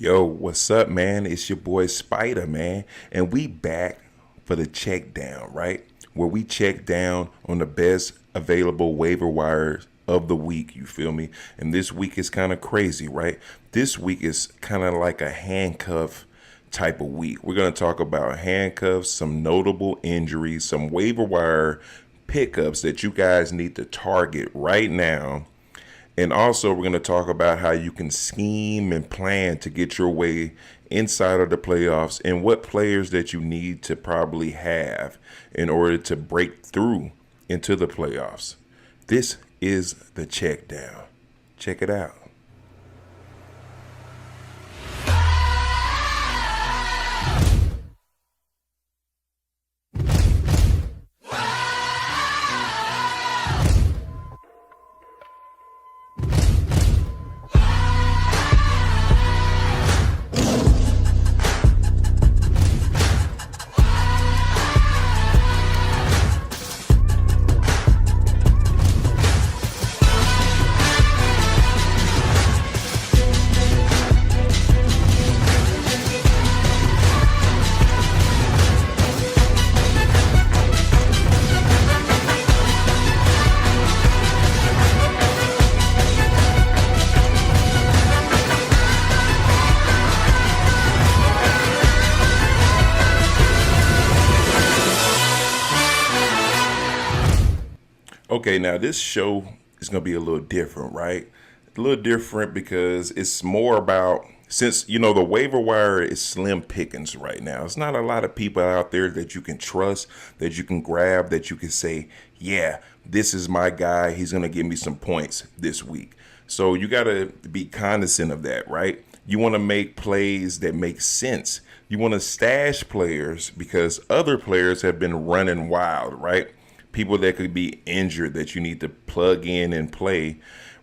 Yo, what's up, man? It's your boy Spider, man. And we back for the check down, right? Where we check down on the best available waiver wires of the week, you feel me? And this week is kind of crazy, right? This week is kind of like a handcuff type of week. We're going to talk about handcuffs, some notable injuries, some waiver wire pickups that you guys need to target right now, and also, we're going to talk about how you can scheme and plan to get your way inside of the playoffs and what players that you need to probably have in order to break through into the playoffs. This is the check down. Check it out. Okay, now this show is going to be a little different, right? A little different because it's more about, since, the waiver wire is slim pickings right now. It's not a lot of people out there that you can trust, that you can grab, that you can say, yeah, this is my guy. He's going to give me some points this week. So you got to be cognizant of that, right? You want to make plays that make sense. You want to stash players because other players have been running wild, right? People that could be injured that you need to plug in and play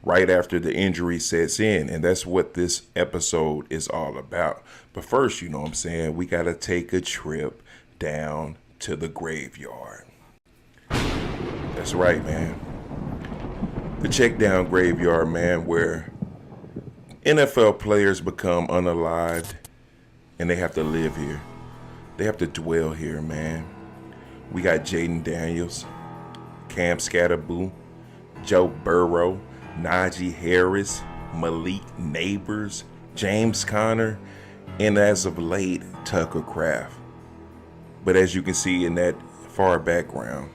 right after the injury sets in. And that's what this episode is all about. But first, you know what I'm saying, we got to take a trip down to the graveyard. That's right, man. The check down graveyard, man, where NFL players become unalived and they have to live here. They have to dwell here, man. We got Jaden Daniels, Cam Scatterboo, Joe Burrow, Najee Harris, Malik Neighbors, James Conner, and as of late, Tucker Kraft. But as you can see in that far background,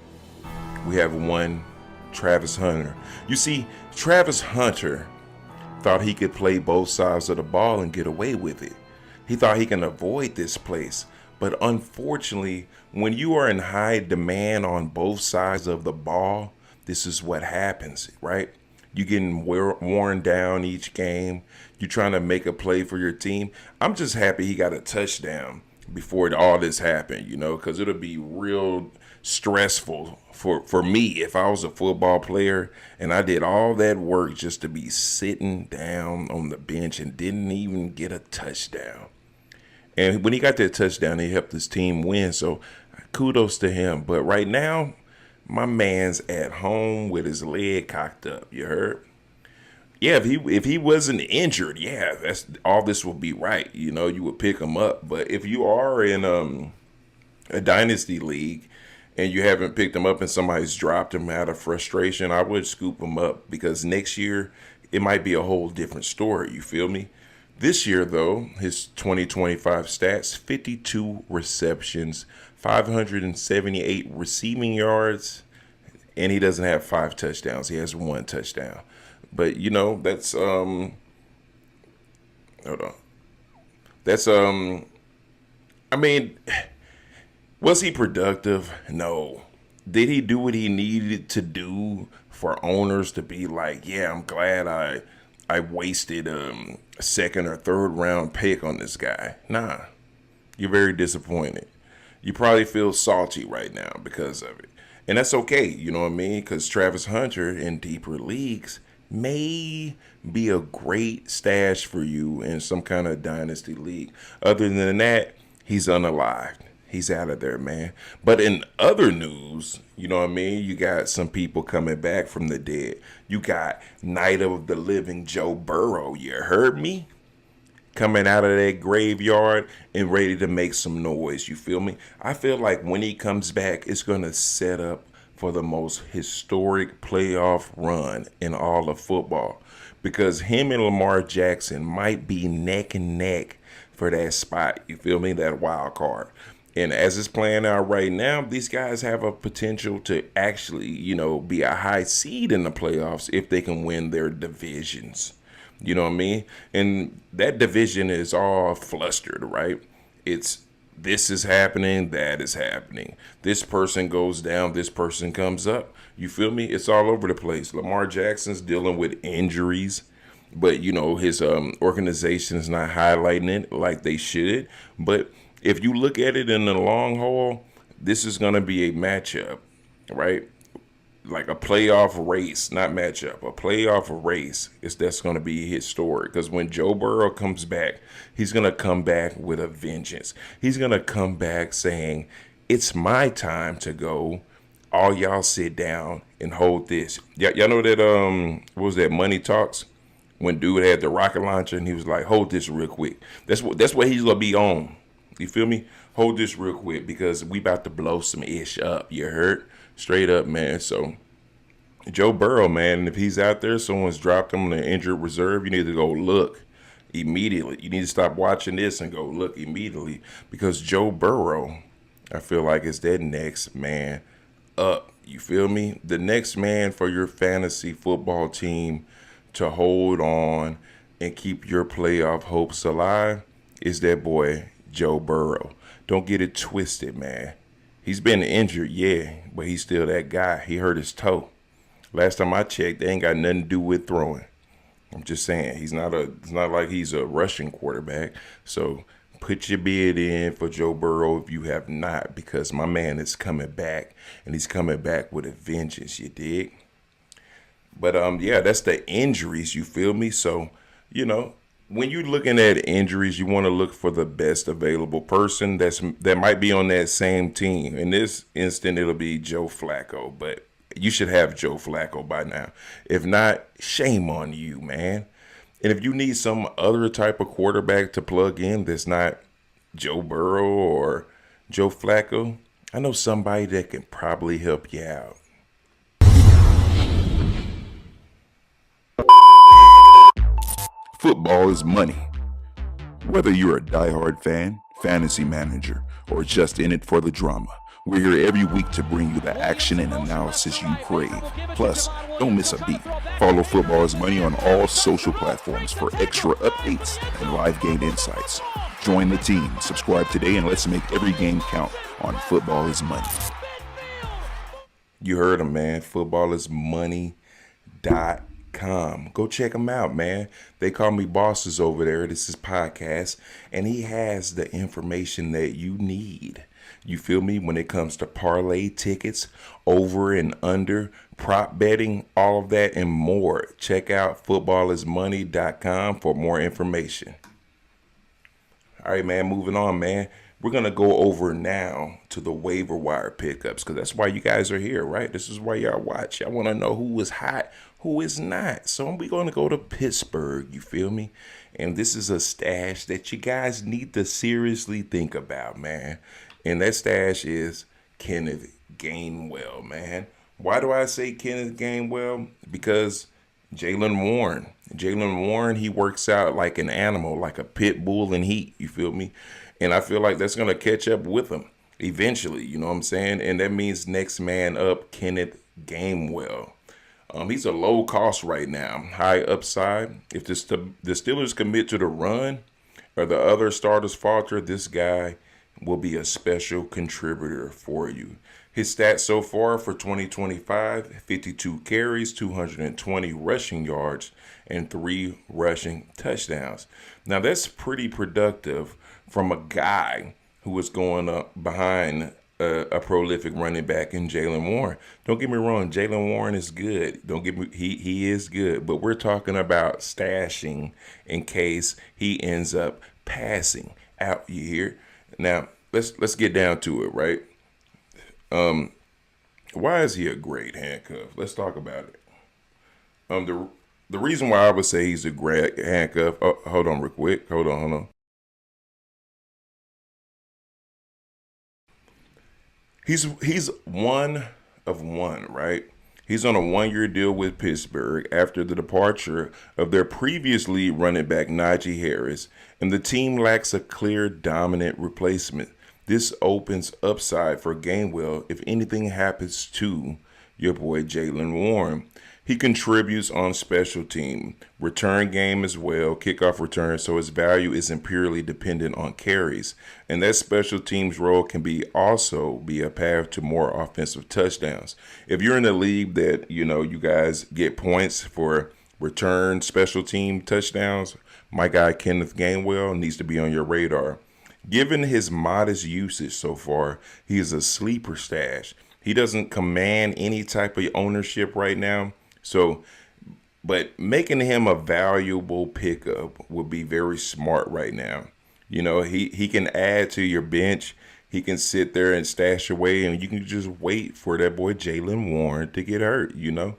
we have one Travis Hunter. You see, Travis Hunter thought he could play both sides of the ball and get away with it. He thought he can avoid this place. But unfortunately, when you are in high demand on both sides of the ball, this is what happens, right? You're getting worn down each game. You're trying to make a play for your team. I'm just happy he got a touchdown before all this happened, because it'll be real stressful for me if I was a football player and I did all that work just to be sitting down on the bench and didn't even get a touchdown. And when he got that touchdown, he helped his team win. So kudos to him. But right now, my man's at home with his leg cocked up. You heard? Yeah, if he wasn't injured, yeah, that's all this will be right. You would pick him up. But if you are in a dynasty league and you haven't picked him up and somebody's dropped him out of frustration, I would scoop him up because next year it might be a whole different story. You feel me? This year, though, his 2025 stats, 52 receptions, 578 receiving yards, and he doesn't have 5 touchdowns. He has 1 touchdown. But, that's, hold on. That's, was he productive? No. Did he do what he needed to do for owners to be like, yeah, I'm glad I wasted a second or third round pick on this guy? Nah, you're very disappointed. You probably feel salty right now because of it. And that's okay, you know what I mean? Because Travis Hunter in deeper leagues may be a great stash for you in some kind of dynasty league. Other than that, he's unalived. He's out of there, man. But in other news, you know what I mean? You got some people coming back from the dead. You got Night of the Living Joe Burrow. You heard me? coming out of that graveyard and ready to make some noise. You feel me? I feel like when he comes back, it's going to set up for the most historic playoff run in all of football, because him and Lamar Jackson might be neck and neck for that spot. You feel me? That wild card. And as it's playing out right now, these guys have a potential to actually, be a high seed in the playoffs if they can win their divisions. You know what I mean? And that division is all flustered, right? It's this is happening, that is happening. This person goes down, this person comes up. You feel me? It's all over the place. Lamar Jackson's dealing with injuries, but his organization is not highlighting it like they should. But if you look at it in the long haul, this is going to be a matchup, right? Like a playoff race, not matchup, a playoff race. That's going to be historic, because when Joe Burrow comes back, he's going to come back with a vengeance. He's going to come back saying, it's my time to go. All y'all sit down and hold this. Y'all know that, what was that, Money Talks? When dude had the rocket launcher and he was like, hold this real quick. That's what he's going to be on. You feel me? Hold this real quick, because we about to blow some ish up. You heard? Straight up, man. So Joe Burrow, man, if he's out there, someone's dropped him on the injured reserve, you need to go look immediately. You need to stop watching this and go look immediately, because Joe Burrow, I feel like, is that next man up. You feel me? The next man for your fantasy football team to hold on and keep your playoff hopes alive is that boy, Joe Burrow. Don't get it twisted, man. He's been injured, yeah, but he's still that guy. He hurt his toe. Last time I checked, they ain't got nothing to do with throwing. I'm just saying, it's not like he's a rushing quarterback. So put your bid in for Joe Burrow if you have not, because my man is coming back, and he's coming back with a vengeance, you dig? But that's the injuries, you feel me? So, when you're looking at injuries, you want to look for the best available person that might be on that same team. In this instant, it'll be Joe Flacco, but you should have Joe Flacco by now. If not, shame on you, man. And if you need some other type of quarterback to plug in that's not Joe Burrow or Joe Flacco, I know somebody that can probably help you out. Football is money. Whether you're a diehard fan, fantasy manager, or just in it for the drama, we're here every week to bring you the action and analysis you crave. Plus, don't miss a beat. Follow Football is Money on all social platforms for extra updates and live game insights. Join the team, subscribe today, and let's make every game count on Football is Money. You heard him, man. Footballismoney.com. Go check him out, man. They call me bosses over there. This is podcast, and he has the information that you need. You feel me? When it comes to parlay tickets, over and under, prop betting, all of that and more. Check out footballismoney.com for more information. All right, man, moving on, man. We're going to go over now to the waiver wire pickups, because that's why you guys are here, right? This is why y'all watch. Y'all want to know who is hot, who is not. So we're going to go to Pittsburgh, you feel me? And this is a stash that you guys need to seriously think about, man. And that stash is Kenneth Gainwell, man. Why do I say Kenneth Gainwell? Because Jaylen Warren, he works out like an animal, like a pit bull in heat, you feel me? And I feel like that's going to catch up with him eventually, you know what I'm saying? And that means next man up, Kenneth Gainwell. He's a low cost right now, high upside. If the Steelers commit to the run or the other starters falter, this guy will be a special contributor for you. His stats so far for 2025, 52 carries, 220 rushing yards, and 3 rushing touchdowns. Now, that's pretty productive from a guy who was going up behind a prolific running back in Jaylen Warren. Don't get me wrong, Jaylen Warren is good. He is good, but we're talking about stashing in case he ends up passing out. You hear? Now, let's get down to it, right? Why is he a great handcuff? Let's talk about it. The reason why I would say he's a great handcuff. Oh, hold on, real quick. Hold on. He's one of one, right? He's on a 1-year deal with Pittsburgh after the departure of their previously running back Najee Harris, and the team lacks a clear dominant replacement. This opens upside for Gainwell if anything happens to your boy Jaylen Warren. He contributes on special team, return game as well, kickoff return, so his value isn't purely dependent on carries. And that special teams role can also be a path to more offensive touchdowns. If you're in a league that, you guys get points for return special team touchdowns, my guy Kenneth Gainwell needs to be on your radar. Given his modest usage so far, he is a sleeper stash. He doesn't command any type of ownership right now. So, but making him a valuable pickup would be very smart right now. He can add to your bench. He can sit there and stash away, and you can just wait for that boy Jaylen Warren to get hurt. The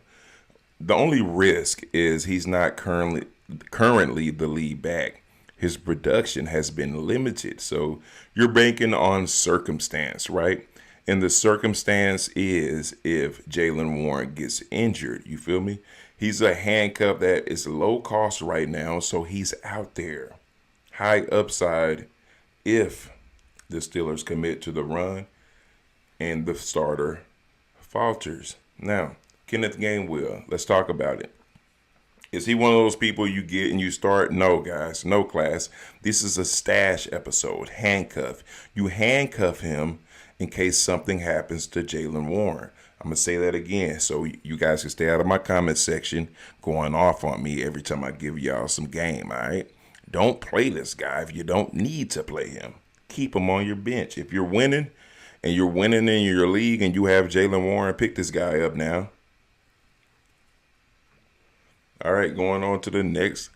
only risk is he's not currently the lead back. His production has been limited, so you're banking on circumstance, right? And the circumstance is if Jaylen Warren gets injured, you feel me? He's a handcuff that is low cost right now, so he's out there. High upside if the Steelers commit to the run and the starter falters. Now, Kenneth Gainwell, let's talk about it. Is he one of those people you get and you start? No, guys, no class. This is a stash episode, handcuff. You handcuff him in case something happens to Jaylen Warren. I'm going to say that again so you guys can stay out of my comment section going off on me every time I give y'all some game, all right? Don't play this guy if you don't need to play him. Keep him on your bench. If you're winning and you're winning in your league and you have Jaylen Warren, pick this guy up now. All right, going on to the next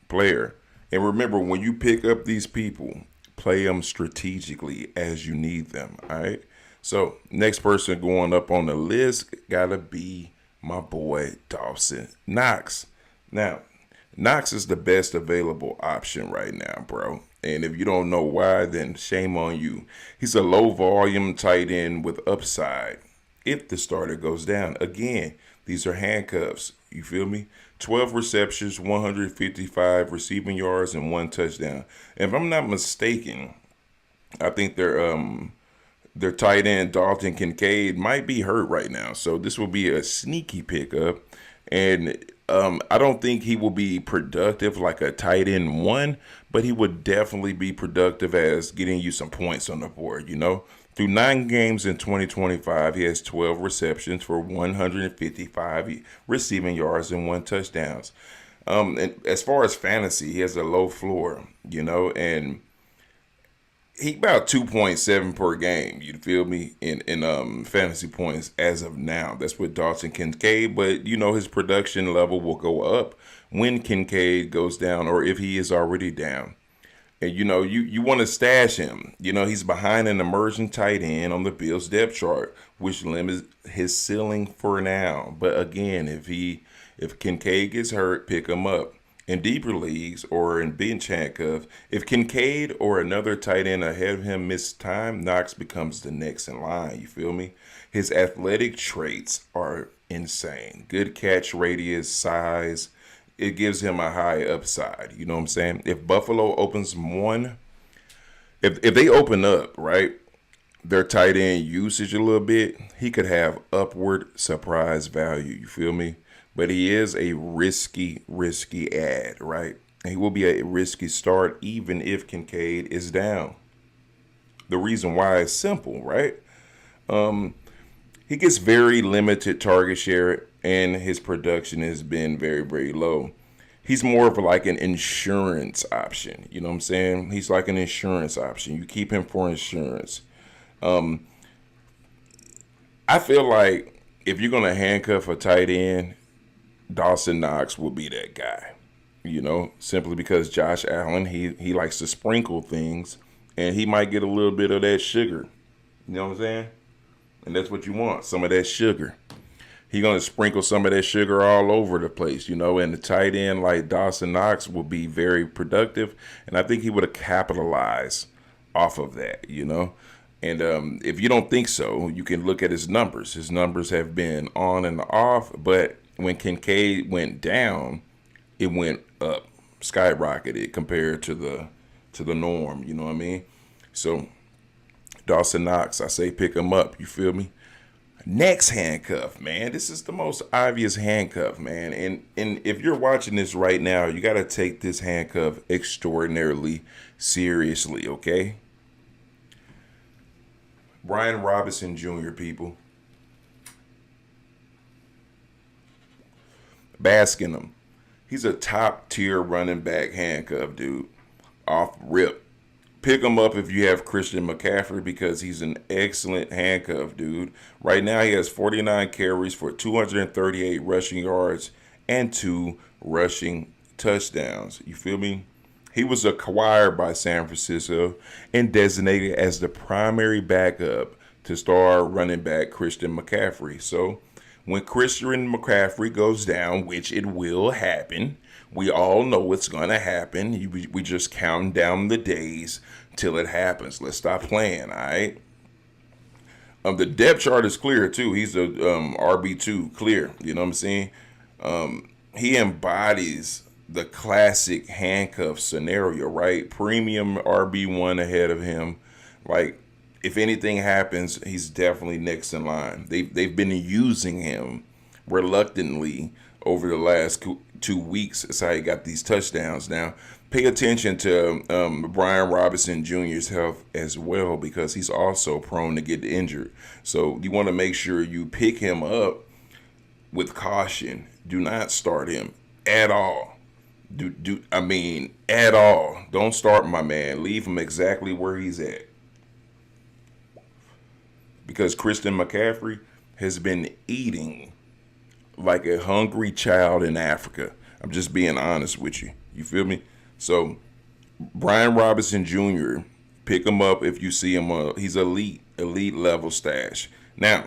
player. And remember, when you pick up these people, play them strategically as you need them, all right? So, next person going up on the list got to be my boy Dawson Knox. Now, Knox is the best available option right now, bro. And if you don't know why, then shame on you. He's a low-volume tight end with upside if the starter goes down. Again, these are handcuffs. You feel me? 12 receptions, 155 receiving yards, and 1 touchdown. And if I'm not mistaken, I think their tight end, Dalton Kincaid, might be hurt right now. So this will be a sneaky pickup. And I don't think he will be productive like a tight end 1, but he would definitely be productive as getting you some points on the board, Through 9 games in 2025, he has 12 receptions for 155 receiving yards and 1 touchdowns. And as far as fantasy, he has a low floor, and he about 2.7 per game, you feel me, in fantasy points as of now. That's with Dalton Kincaid, but, his production level will go up when Kincaid goes down or if he is already down. And, you want to stash him. He's behind an emerging tight end on the Bills depth chart, which limits his ceiling for now. But again, if Kincaid gets hurt, pick him up. In deeper leagues or in bench handcuff, if Kincaid or another tight end ahead of him miss time, Knox becomes the next in line. You feel me? His athletic traits are insane. Good catch radius, size. It gives him a high upside. You know what I'm saying? If Buffalo opens if they open up, right, their tight end usage a little bit, he could have upward surprise value. You feel me? But he is a risky ad, right? And he will be a risky start even if Kincaid is down. The reason why is simple, right? He gets very limited target share and his production has been very, very low. He's more of like an insurance option. You know what I'm saying? He's like an insurance option. You keep him for insurance. I feel like if you're going to handcuff a tight end, Dawson Knox will be that guy, simply because Josh Allen, he likes to sprinkle things and he might get a little bit of that sugar. You know what I'm saying? And that's what you want, some of that sugar. He's going to sprinkle some of that sugar all over the place, you know, and the tight end like Dawson Knox will be very productive. And I think he would have capitalized off of that, you know. And if you don't think so, you can look at his numbers. His numbers have been on and off, but when Kincaid went down, it went up, skyrocketed compared to the norm, you know what I mean? So Dawson Knox, I say pick him up, you feel me? Next handcuff, man. This is the most obvious handcuff, man. And if you're watching this right now, you got to take this handcuff extraordinarily seriously, okay? Brian Robinson Jr., people. Bask in him. He's a top tier running back handcuff, dude. Off rip. Pick him up if you have Christian McCaffrey because he's an excellent handcuff, dude. Right now he has 49 carries for 238 rushing yards and 2 rushing touchdowns. You feel me? He was acquired by San Francisco and designated as the primary backup to star running back Christian McCaffrey. So when Christian McCaffrey goes down, which it will happen, we all know it's going to happen. We just counting down the days till it happens. Let's stop playing, all right? The depth chart is clear, too. He's a RB2 clear. You know what I'm saying? He embodies the classic handcuff scenario, right? Premium RB1 ahead of him. Like, if anything happens, he's definitely next in line. They've been using him reluctantly over the last 2 weeks. That's how he got these touchdowns. Now, pay attention to Brian Robinson Jr.'s health as well because he's also prone to get injured. So you want to make sure you pick him up with caution. Do not start him at all. At all. Don't start my man. Leave him exactly where he's at. Because Christian McCaffrey has been eating like a hungry child in Africa. I'm just being honest with you. You feel me? So, Brian Robinson Jr., pick him up if you see him. He's elite level stash. Now,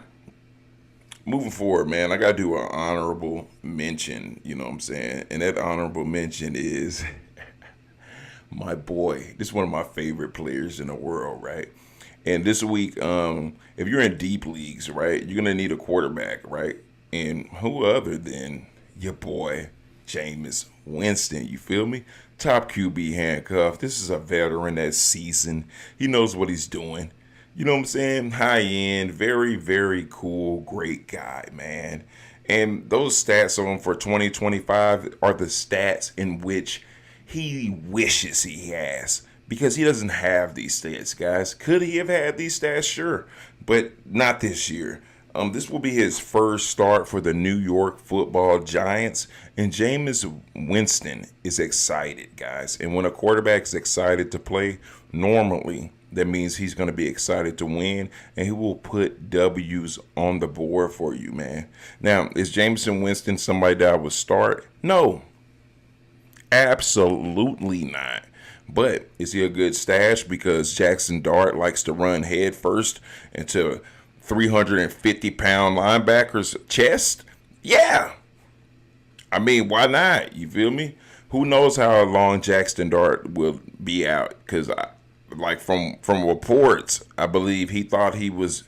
moving forward, man, I got to do an honorable mention, you know what I'm saying? And that honorable mention is my boy. This is one of my favorite players in the world, right? And this week, if you're in deep leagues, right, you're going to need a quarterback, right? And who other than your boy, Jameis Winston, you feel me? Top QB handcuff. This is a veteran that's seasoned. He knows what he's doing. You know what I'm saying? High end, very, very cool, great guy, man. And those stats on him for 2025 are the stats in which he wishes he has. Because he doesn't have these stats, guys. Could he have had these stats? Sure. But not this year. This will be his first start for the New York Football Giants. And Jameis Winston is excited, guys. And when a quarterback is excited to play, normally that means he's going to be excited to win. And he will put W's on the board for you, man. Now, is Jameis Winston somebody that I would start? No. Absolutely not. But is he a good stash because Jackson Dart likes to run head first into 350-pound linebacker's chest? Yeah. I mean, why not? You feel me? Who knows how long Jackson Dart will be out? Because, from reports, I believe he thought he was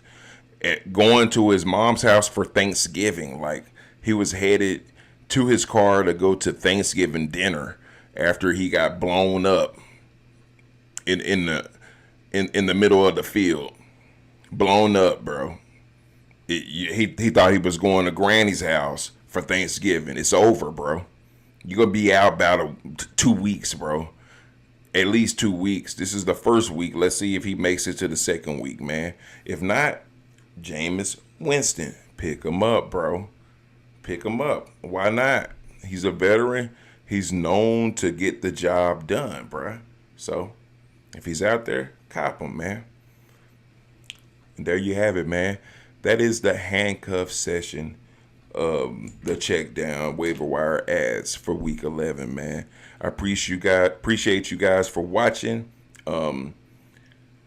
going to his mom's house for Thanksgiving. Like, he was headed to his car to go to Thanksgiving dinner after he got blown up in the middle of the field. Blown up, bro. He thought he was going to Granny's house for Thanksgiving. It's over, bro. You're going to be out about 2 weeks, bro. At least 2 weeks. This is the first week. Let's see if he makes it to the second week, man. If not, Jameis Winston. Pick him up, bro. Pick him up. Why not? He's a veteran. He's known to get the job done, bro. So, if he's out there, cop him, man. And there you have it, man. That is the handcuff session of the check down waiver wire ads for week 11, man. I appreciate you guys for watching.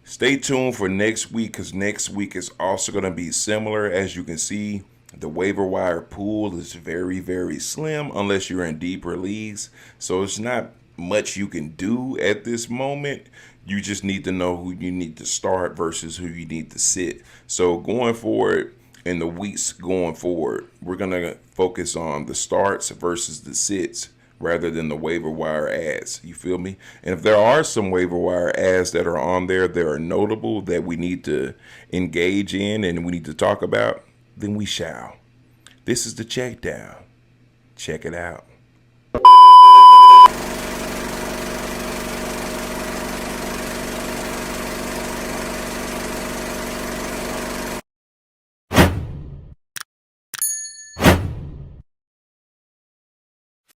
Stay tuned for next week because next week is also going to be similar. As you can see, The waiver wire pool is very, very slim unless you're in deeper leagues. So it's not much you can do at this moment. You just need to know who you need to start versus who you need to sit. So going forward, in the weeks going forward, we're going to focus on the starts versus the sits rather than the waiver wire ads. You feel me? And if there are some waiver wire ads that are on there that are notable that we need to engage in and we need to talk about, then we shall. This is the check down. Check it out.